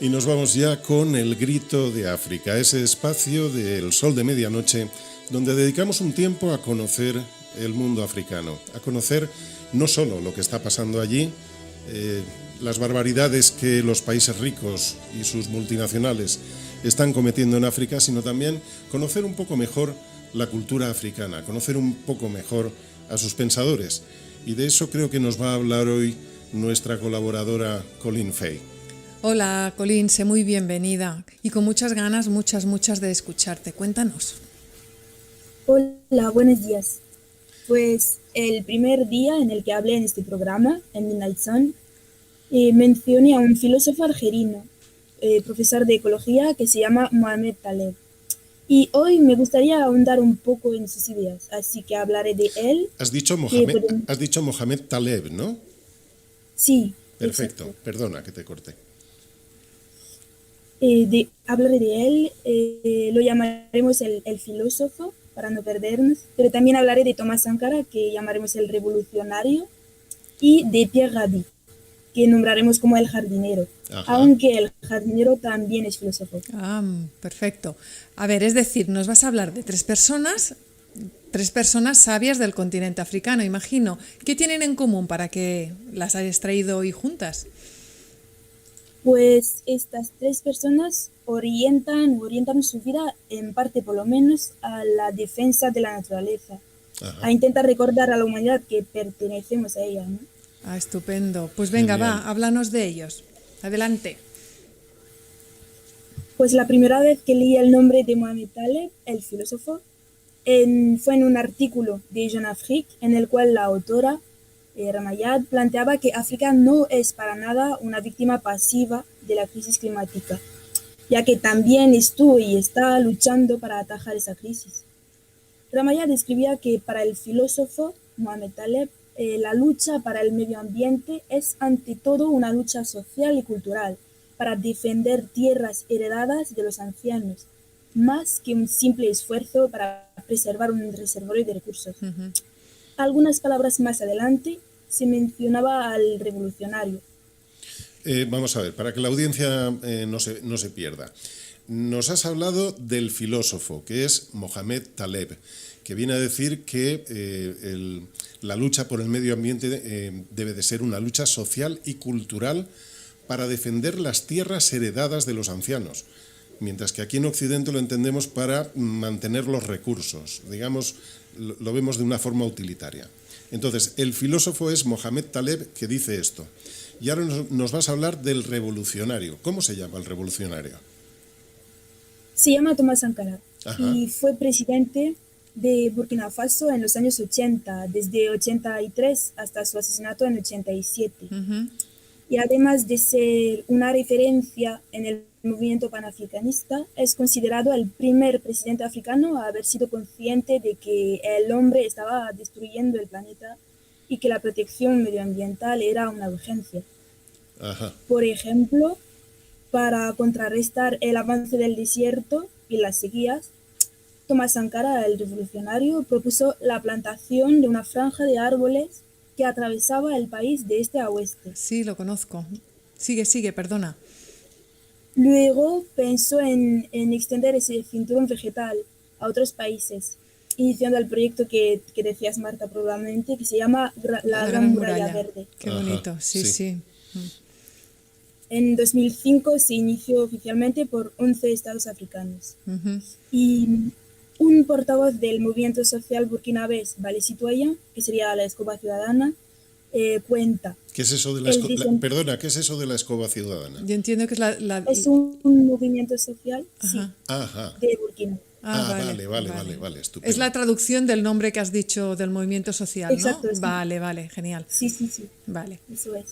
Y nos vamos ya con el Grito de África, ese espacio del Sol de Medianoche, donde dedicamos un tiempo a conocer el mundo africano, a conocer no solo lo que está pasando allí, las barbaridades que los países ricos y sus multinacionales están cometiendo en África, sino también conocer un poco mejor la cultura africana, conocer un poco mejor a sus pensadores. Y de eso creo que nos va a hablar hoy nuestra colaboradora Colleen Fay. Hola, Colleen, sé muy bienvenida y con muchas ganas, muchas de escucharte. Cuéntanos. Hola, buenos días. Pues el primer día en el que hablé en este programa, en Midnight Sun, mencioné a un filósofo algerino, profesor de ecología, que se llama Mohamed Taleb. Y hoy me gustaría ahondar un poco en sus ideas, así que hablaré de él. Has dicho Mohamed Taleb, ¿no? Sí. Perfecto, exacto. Perdona que te corté. Hablaré de él, lo llamaremos el filósofo, para no perdernos, pero también hablaré de Thomas Sankara, que llamaremos el revolucionario, y de Pierre Rabhi, que nombraremos como el jardinero, aunque el jardinero también es filósofo. Perfecto. A ver, es decir, nos vas a hablar de tres personas sabias del continente africano, imagino. ¿Qué tienen en común para que las hayas traído hoy juntas? Pues estas tres personas orientan su vida, en parte por lo menos, a la defensa de la naturaleza, a intentar recordar a la humanidad que pertenecemos a ella, ¿no? Estupendo. Pues venga, Genial. háblanos de ellos. Adelante. Pues la primera vez que leí el nombre de Mohamed Taleb, el filósofo, fue en un artículo de Jeune Afrique, en el cual la autora, Ramayad, planteaba que África no es para nada una víctima pasiva de la crisis climática, ya que también estuvo y está luchando para atajar esa crisis. Ramayad escribía que para el filósofo Mohamed Taleb, la lucha para el medio ambiente es ante todo una lucha social y cultural para defender tierras heredadas de los ancianos, más que un simple esfuerzo para preservar un reservorio de recursos. Algunas palabras más adelante se mencionaba al revolucionario. Vamos a ver, para que la audiencia no se pierda. Nos has hablado del filósofo, que es Mohamed Taleb, que viene a decir que la lucha por el medio ambiente debe de ser una lucha social y cultural para defender las tierras heredadas de los ancianos, mientras que aquí en Occidente lo entendemos para mantener los recursos, digamos, lo vemos de una forma utilitaria. Entonces, el filósofo es Mohamed Taleb, que dice esto. Y ahora nos vas a hablar del revolucionario. ¿Cómo se llama el revolucionario? Se llama Thomas Sankara. Ajá. Y fue presidente de Burkina Faso en los años 80, desde 83 hasta su asesinato en 87. Y además de ser una referencia en el movimiento panafricanista, es considerado el primer presidente africano a haber sido consciente de que el hombre estaba destruyendo el planeta y que la protección medioambiental era una urgencia. Por ejemplo, para contrarrestar el avance del desierto y las sequías, Thomas Sankara, el revolucionario, propuso la plantación de una franja de árboles que atravesaba el país de este a oeste. Sí, lo conozco. Sigue, perdona. Luego pensó en extender ese cinturón vegetal a otros países, iniciando el proyecto que decías, Marta, probablemente, que se llama la Gran Muralla Verde. Qué bonito, sí. En 2005 se inició oficialmente por 11 estados africanos. Y un portavoz del movimiento social burkinabés, Vale Citoyen, que sería la escoba ciudadana, cuenta. ¿Qué es eso de Perdona, ¿qué es eso de la escoba ciudadana? Yo entiendo que es es un movimiento social, sí, de Burkina. Vale, estupendo. Es la traducción del nombre que has dicho del movimiento social, ¿no? Exacto. Sí. Vale, genial. Sí. Vale. Eso es.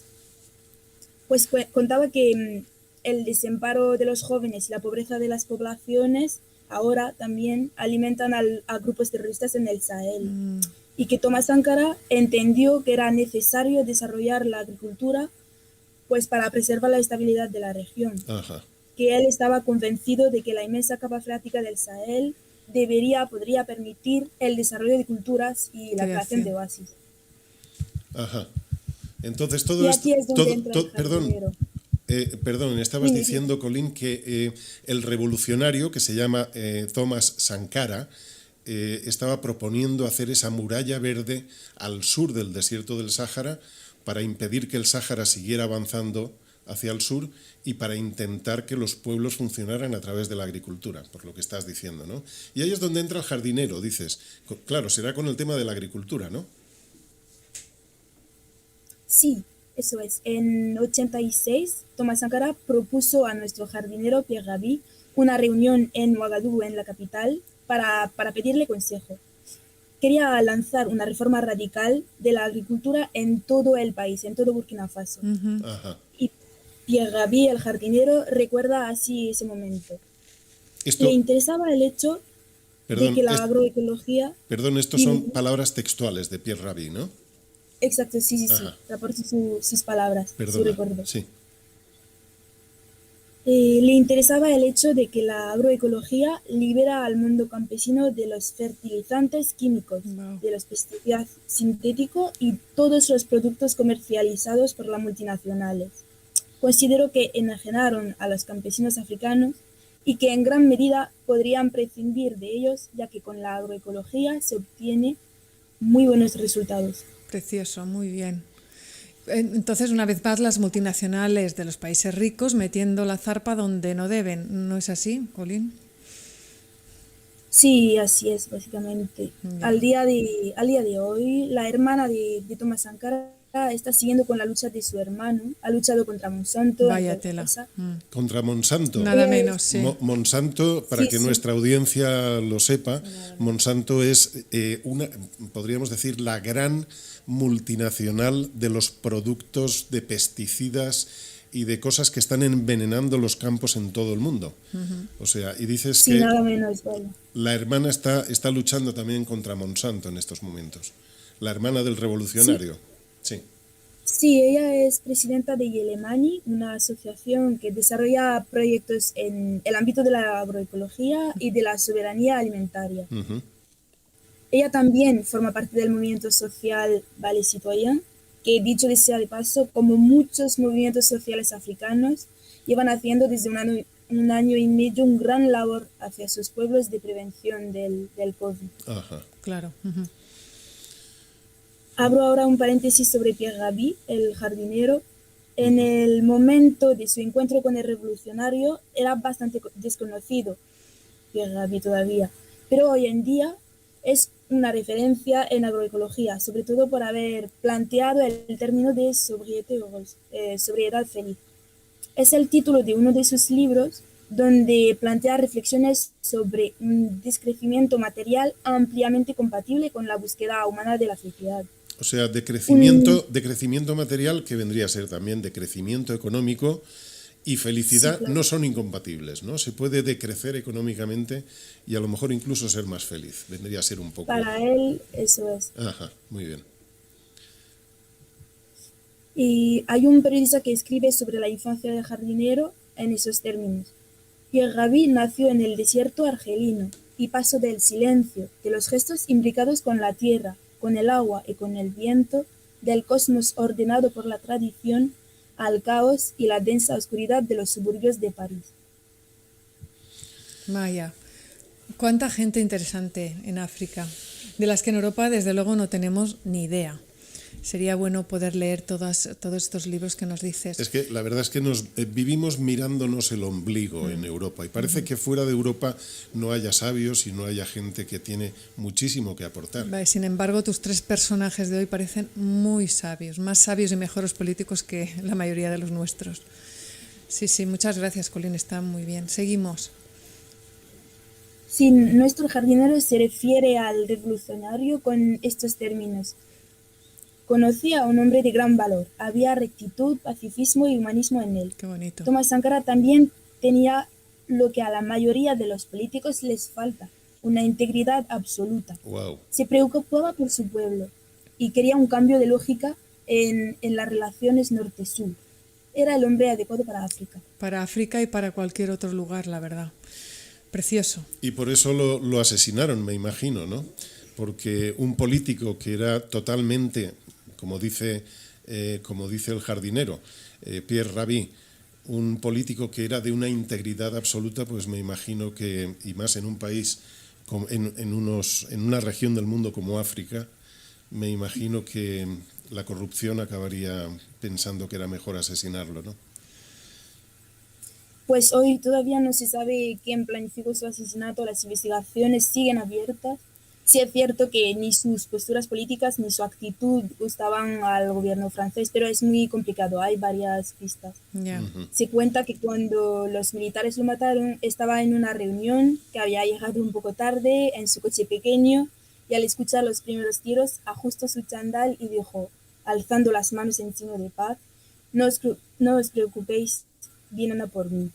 Pues contaba que el desamparo de los jóvenes y la pobreza de las poblaciones ahora también alimentan a grupos terroristas en el Sahel. Y que Thomas Sankara entendió que era necesario desarrollar la agricultura pues para preservar la estabilidad de la región. Que él estaba convencido de que la inmensa capa freática del Sahel podría permitir el desarrollo de culturas y la creación de oasis. Entonces todo esto... Aquí es donde entra el jardinero. perdón, estabas diciendo, Colin, que el revolucionario, que se llama Thomas Sankara, estaba proponiendo hacer esa muralla verde al sur del desierto del Sáhara para impedir que el Sáhara siguiera avanzando hacia el sur y para intentar que los pueblos funcionaran a través de la agricultura, por lo que estás diciendo, ¿no? Y ahí es donde entra el jardinero, dices. Claro, será con el tema de la agricultura, ¿no? Sí, eso es. En 86, Thomas Sankara propuso a nuestro jardinero Pierre Rabhi una reunión en Ouagadougou, en la capital, para pedirle consejo. Quería lanzar una reforma radical de la agricultura en todo el país, en todo Burkina Faso. Ajá. Y Pierre Rabhi, el jardinero, recuerda así ese momento. Esto, Le interesaba el hecho perdón, de que la agroecología... Perdón, estos son palabras textuales de Pierre Rabhi, ¿no? Exacto, sí, Ajá. reporto sus palabras, Perdona, su recuerdo. sí. Le interesaba el hecho de que la agroecología libera al mundo campesino de los fertilizantes químicos, Wow. de los pesticidas sintéticos y todos los productos comercializados por las multinacionales. Considero que enajenaron a los campesinos africanos y que en gran medida podrían prescindir de ellos, ya que con la agroecología se obtiene muy buenos resultados. Precioso, muy bien. Entonces, una vez más, las multinacionales de los países ricos metiendo la zarpa donde no deben. ¿No es así, Colin? Sí, así es, básicamente. Ya. Al día de hoy, la hermana de Thomas Sankara está siguiendo con la lucha de su hermano. Ha luchado contra Monsanto. Vaya tela. Contra Monsanto. Nada menos, sí. Monsanto, para Sí, que sí. nuestra audiencia lo sepa, Monsanto es podríamos decir, la gran multinacional de los productos de pesticidas y de cosas que están envenenando los campos en todo el mundo. O sea, y dices Sí, que nada menos, vale. la hermana está luchando también contra Monsanto en estos momentos. La hermana del revolucionario. Sí. Sí, ella es presidenta de Yelemani, una asociación que desarrolla proyectos en el ámbito de la agroecología y de la soberanía alimentaria. Ujú. Ella también forma parte del movimiento social Vale Citoyen, que dicho sea de paso, como muchos movimientos sociales africanos, llevan haciendo desde un año y medio un gran labor hacia sus pueblos de prevención del COVID. Ajá. Claro. Abro ahora un paréntesis sobre Pierre Rabhi, el jardinero. En el momento de su encuentro con el revolucionario era bastante desconocido Pierre Rabhi todavía, pero hoy en día es una referencia en agroecología, sobre todo por haber planteado el término de sobriedad feliz. Es el título de uno de sus libros donde plantea reflexiones sobre un descrecimiento material ampliamente compatible con la búsqueda humana de la felicidad. O sea, de crecimiento material, que vendría a ser también de crecimiento económico, y felicidad, Sí, claro. no son incompatibles, ¿no? Se puede decrecer económicamente y a lo mejor incluso ser más feliz. Vendría a ser un poco... Para él, eso es. Ajá, muy bien. Y hay un periodista que escribe sobre la infancia del jardinero en esos términos. Pierre Rabhi nació en el desierto argelino y pasó del silencio, de los gestos imbricados con la tierra, con el agua y con el viento, del cosmos ordenado por la tradición, al caos y la densa oscuridad de los suburbios de París. Vaya. Cuánta gente interesante en África, de las que en Europa desde luego no tenemos ni idea. Sería bueno poder leer todos estos libros que nos dices. Es que la verdad es que vivimos mirándonos el ombligo en Europa y parece que fuera de Europa no haya sabios y no haya gente que tiene muchísimo que aportar. Vale, sin embargo, tus tres personajes de hoy parecen muy sabios, más sabios y mejores políticos que la mayoría de los nuestros. Sí, sí, muchas gracias, Colin, está muy bien. Seguimos. Sí, nuestro jardinero se refiere al revolucionario con estos términos. Conocía a un hombre de gran valor, había rectitud, pacifismo y humanismo en él. Qué bonito. Thomas Sankara también tenía lo que a la mayoría de los políticos les falta, una integridad absoluta. Wow. Se preocupaba por su pueblo y quería un cambio de lógica en las relaciones norte-sur. Era el hombre adecuado para África. Para África y para cualquier otro lugar, la verdad. Precioso. Y por eso lo asesinaron, me imagino, ¿no? Porque un político que era totalmente, como dice el jardinero, Pierre Rabhi, un político que era de una integridad absoluta, pues me imagino que, y más en un país, en una región del mundo como África, me imagino que la corrupción acabaría pensando que era mejor asesinarlo, ¿no? Pues hoy todavía no se sabe quién planificó su asesinato, las investigaciones siguen abiertas. Sí es cierto que ni sus posturas políticas ni su actitud gustaban al gobierno francés, pero es muy complicado, hay varias pistas. Ya. Se cuenta que cuando los militares lo mataron estaba en una reunión, que había llegado un poco tarde en su coche pequeño y al escuchar los primeros tiros ajustó su chandal y dijo, alzando las manos en signo de paz, no os preocupéis, vienen a por mí.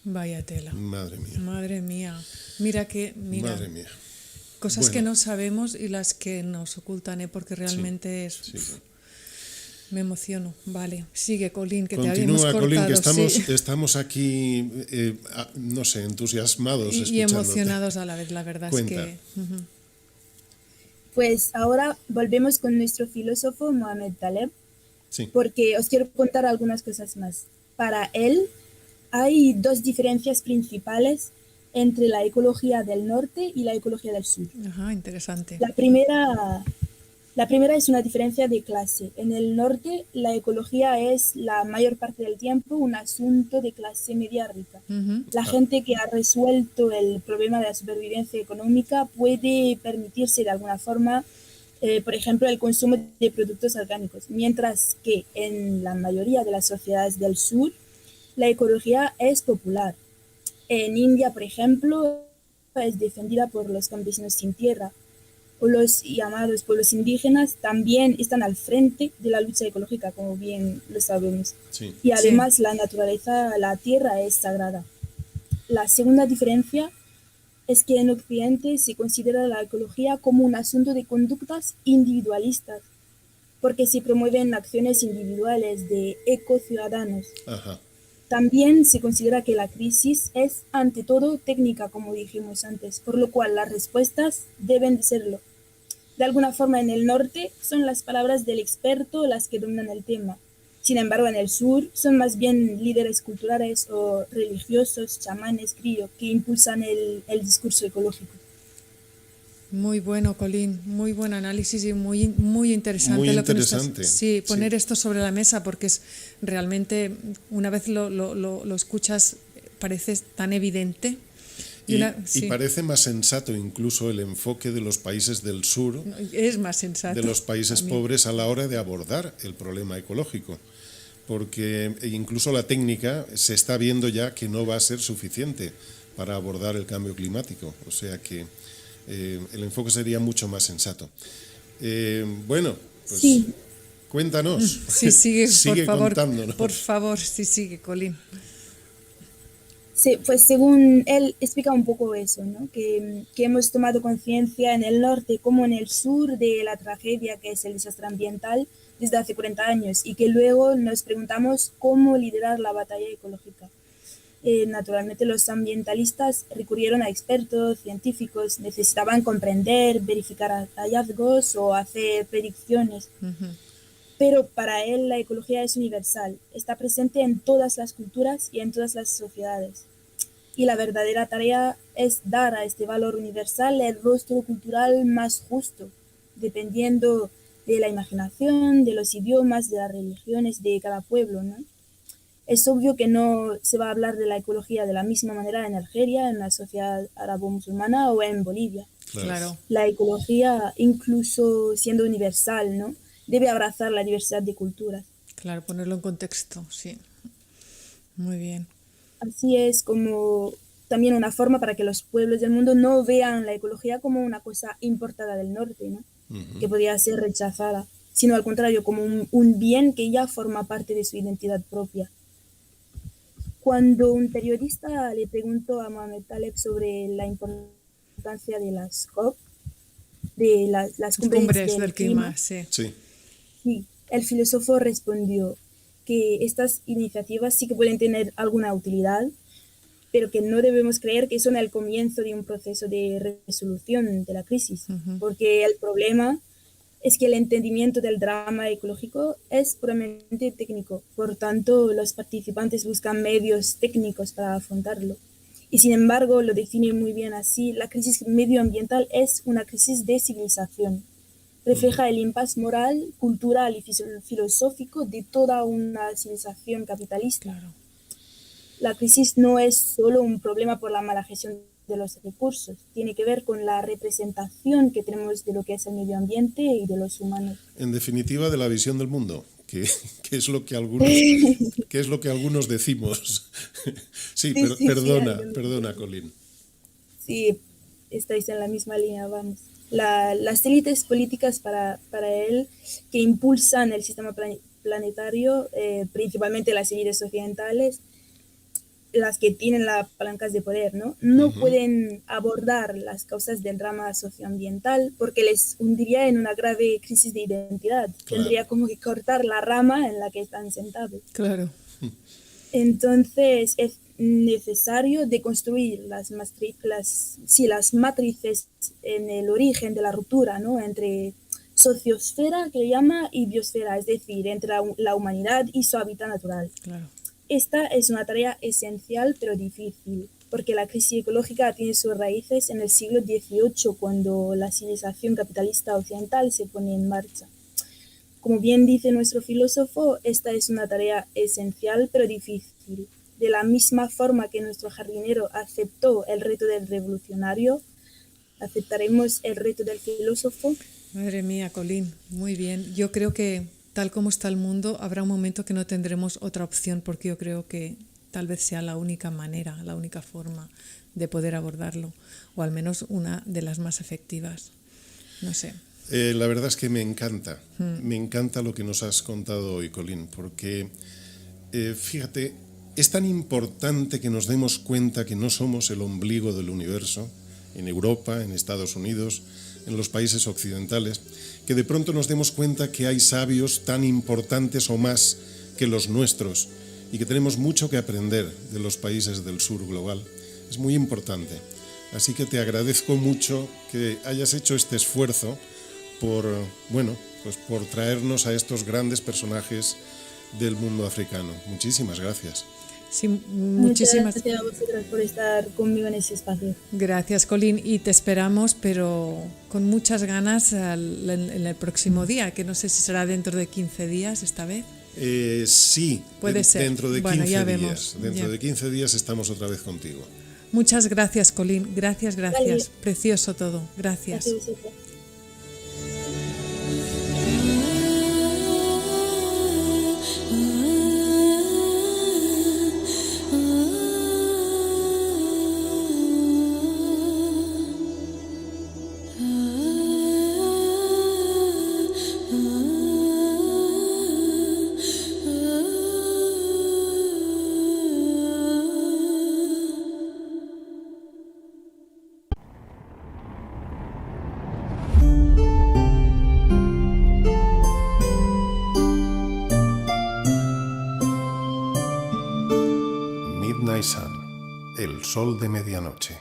Vaya tela. Madre mía, Madre mía. Mira madre mía. cosas que Bueno. no sabemos y las que nos ocultan, ¿eh? Porque realmente es... Sí, sí. Me emociono. Vale, sigue, Colín, que te habíamos Continúa, cortado. Colin, que sí. estamos aquí, no sé, entusiasmados Y escuchándote. emocionados a la vez, la verdad Cuenta. es que... Ujú. Pues ahora volvemos con nuestro filósofo Mohamed Taleb, Sí. porque os quiero contar algunas cosas más. Para él hay dos diferencias principales entre la ecología del norte y la ecología del sur. Ajá, interesante. La primera es una diferencia de clase. En el norte, la ecología es la mayor parte del tiempo un asunto de clase media rica. Ujú. La gente que ha resuelto el problema de la supervivencia económica puede permitirse de alguna forma, por ejemplo, el consumo de productos orgánicos, mientras que en la mayoría de las sociedades del sur, la ecología es popular. En India, por ejemplo, es defendida por los campesinos sin tierra, o los llamados pueblos indígenas también están al frente de la lucha ecológica, como bien lo sabemos. Sí. Y Sí. además la naturaleza, la tierra es sagrada. La segunda diferencia es que en Occidente se considera la ecología como un asunto de conductas individualistas, porque se promueven acciones individuales de ecociudadanos. Ajá. También se considera que la crisis es, ante todo, técnica, como dijimos antes, por lo cual las respuestas deben de serlo. De alguna forma, en el norte son las palabras del experto las que dominan el tema. Sin embargo, en el sur son más bien líderes culturales o religiosos, chamanes, crío, que impulsan el discurso ecológico. Muy bueno, Colín, muy buen análisis y muy interesante Muy lo que nos estás... interesante, Sí, poner sí. esto sobre la mesa porque es realmente, una vez lo escuchas, parece tan evidente. Y Sí, parece más sensato incluso el enfoque de los países del sur, es más sensato. de los países también. pobres a la hora de abordar el problema ecológico. Porque incluso la técnica se está viendo ya que no va a ser suficiente para abordar el cambio climático. O sea que el enfoque sería mucho más sensato. Bueno, pues Sí, cuéntanos. Sí, sigue, Sigue por favor. contándonos. Por favor, sí, sigue, Colín. sí, pues según él explica un poco eso, ¿no? Que hemos tomado conciencia en el norte como en el sur de la tragedia que es el desastre ambiental desde hace 40 años y que luego nos preguntamos cómo liderar la batalla ecológica. Naturalmente los ambientalistas recurrieron a expertos, científicos, necesitaban comprender, verificar hallazgos o hacer predicciones. Ujú. Pero para él la ecología es universal, está presente en todas las culturas y en todas las sociedades. Y la verdadera tarea es dar a este valor universal el rostro cultural más justo, dependiendo de la imaginación, de los idiomas, de las religiones de cada pueblo, ¿no? Es obvio que no se va a hablar de la ecología de la misma manera en Algeria, en la sociedad árabo-musulmana o en Bolivia. Claro. La ecología, incluso siendo universal, ¿no? Debe abrazar la diversidad de culturas. Claro, ponerlo en contexto, sí. Muy bien. Así es como también una forma para que los pueblos del mundo no vean la ecología como una cosa importada del norte, ¿no? Que podría ser rechazada, sino al contrario, como un bien que ya forma parte de su identidad propia. Cuando un periodista le preguntó a Mohamed Taleb sobre la importancia de las COP, de las cumbres Cumbres del clima, sí. Sí. sí, el filósofo respondió que estas iniciativas sí que pueden tener alguna utilidad, pero que no debemos creer que son el comienzo de un proceso de resolución de la crisis, porque el problema es que el entendimiento del drama ecológico es puramente técnico. Por tanto, los participantes buscan medios técnicos para afrontarlo. Y sin embargo, lo define muy bien así, la crisis medioambiental es una crisis de civilización. Refleja el impasse moral, cultural y filosófico de toda una civilización capitalista. Claro. La crisis no es solo un problema por la mala gestión de los recursos, tiene que ver con la representación que tenemos de lo que es el medio ambiente y de los humanos. En definitiva, de la visión del mundo, que es lo que algunos decimos. Sí, perdona, Colin. Sí, estáis en la misma línea, vamos. Las élites políticas para él que impulsan el sistema planetario, principalmente las élites occidentales, las que tienen las palancas de poder, no pueden abordar las causas del drama socioambiental porque les hundiría en una grave crisis de identidad. Claro. Tendría como que cortar la rama en la que están sentados. Claro. Entonces es necesario deconstruir las matrices en el origen de la ruptura, entre sociosfera, que le llama, y biosfera, es decir, entre la humanidad y su hábitat natural. Claro. Esta es una tarea esencial pero difícil, porque la crisis ecológica tiene sus raíces en el siglo XVIII, cuando la civilización capitalista occidental se pone en marcha. Como bien dice nuestro filósofo, esta es una tarea esencial pero difícil. De la misma forma que nuestro jardinero aceptó el reto del revolucionario, ¿aceptaremos el reto del filósofo? Madre mía, Colin, muy bien. Yo creo que tal como está el mundo, habrá un momento que no tendremos otra opción, porque yo creo que tal vez sea la única manera, la única forma de poder abordarlo, o al menos una de las más efectivas. No sé. La verdad es que me encanta lo que nos has contado hoy, Colin, porque fíjate, es tan importante que nos demos cuenta que no somos el ombligo del universo, en Europa, en Estados Unidos, en los países occidentales, que de pronto nos demos cuenta que hay sabios tan importantes o más que los nuestros y que tenemos mucho que aprender de los países del sur global. Es muy importante. Así que te agradezco mucho que hayas hecho este esfuerzo por traernos a estos grandes personajes del mundo africano. Muchísimas gracias. Sí, muchísimas gracias a vosotros por estar conmigo en ese espacio. Gracias, Colin, y te esperamos, pero con muchas ganas en el próximo día, que no sé si será dentro de 15 días esta vez. Sí, puede ser. Dentro de 15 bueno, ya días. Vemos. Dentro de 15 días estamos otra vez contigo. Muchas gracias, Colin. Gracias. Vale. Precioso todo. Gracias. Gracias. Midnight Sun, el sol de medianoche.